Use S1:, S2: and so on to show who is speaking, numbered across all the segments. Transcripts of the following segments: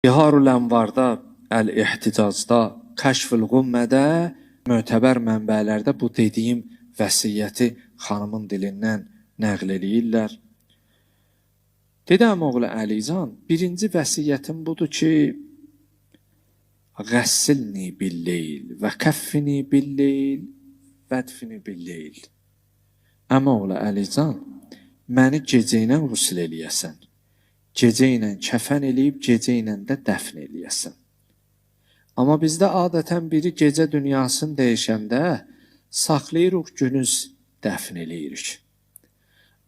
S1: Biharul Ənvarda, Əl-İhticazda, Kəşfül Qummədə, mötəbər mənbələrdə bu dediyim vəsiyyəti xanımın dilindən nəql eləyirlər. Dedəm oğlu Əlican, birinci vəsiyyətim budur ki, Qəssilni billeyl və kəffini billeyl vədfini billeyl. Əmə oğlu Əlican, məni gecə ilə qüsl eləyəsən, gecə ilə kəfən eləyib, gecə ilə də dəfn eləyəsən. Amma bizdə adətən biri gecə dünyasını dəyişəndə saxlayırıq, günüz dəfn eləyirik.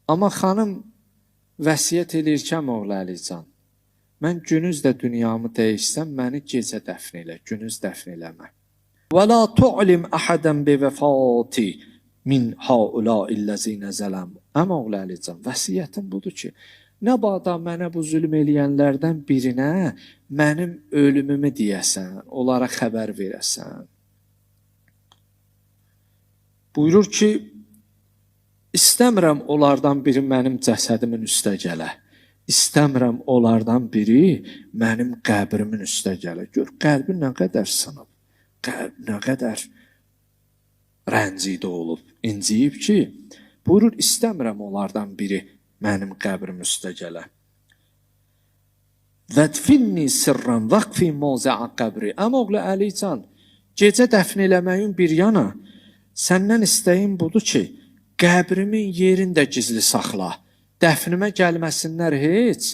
S1: Amma xanım vəsiyyət eləyir ki, oğlu Əlican, mən günüz də dünyamı dəyişsəm, məni gecə dəfn elə, günüz dəfn eləmə. Və la tu'lim əhədən bi vəfati min haulâillezîne zələm. Amma oğlu Əlican, vəsiyyətim budur ki, nə bada mənə bu zülm eləyənlərdən birinə mənim ölümümü deyəsən, onlara xəbər verəsən. Buyurur ki, İstəmirəm onlardan biri mənim cəsədimin üstə gələ. İstəmirəm onlardan biri mənim qəbrimin üstə gələ. Gör, qəlbi nə qədər sınıb, qəlb nə qədər rəncidə olub, inciyib ki, buyurur, istəmirəm onlardan biri mənim qəbrim üstə gələ. Vədfinni sirran vəqfi mozə'a qəbri. Amma oğlu Əlican, gecə dəfn eləməyin bir yana, səndən istəyim budur ki, qəbrimin yerində gizli saxla. Dəfnimə gəlməsinlər heç,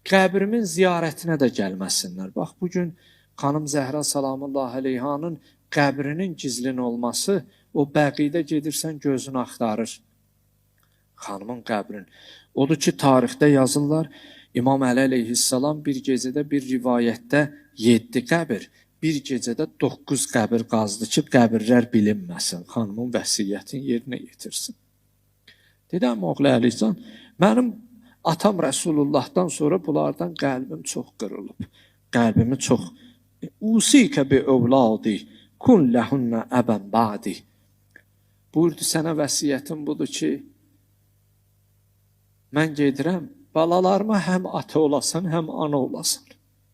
S1: qəbrimin ziyarətinə də gəlməsinlər. Bax, bugün xanım Zəhra salamullahi aleyhanın qəbrinin gizlin olması, o bəqidə gedirsən gözünü axtarır. Xanımın qəbrin. Odur ki, tarixdə yazırlar, İmam Əli əleyhissalam bir gecədə bir rivayətdə 7 qəbir, bir gecədə 9 qəbir qazdı ki, qəbirlər bilinməsin, xanımın vəsiyyətini yerinə yetirsin. Dedəm, oğlu Əlican, mənim atam Rəsulullahdan sonra bunlardan qəlbim çox qırılıb. Qəlbimi çox. Usikə bi övladi, kun ləhünnə əbən ba'di. Buyurdu, sənə vəsiyyətim budur ki, mən gedirəm, balalarıma həm ata olasan, həm ana olasan.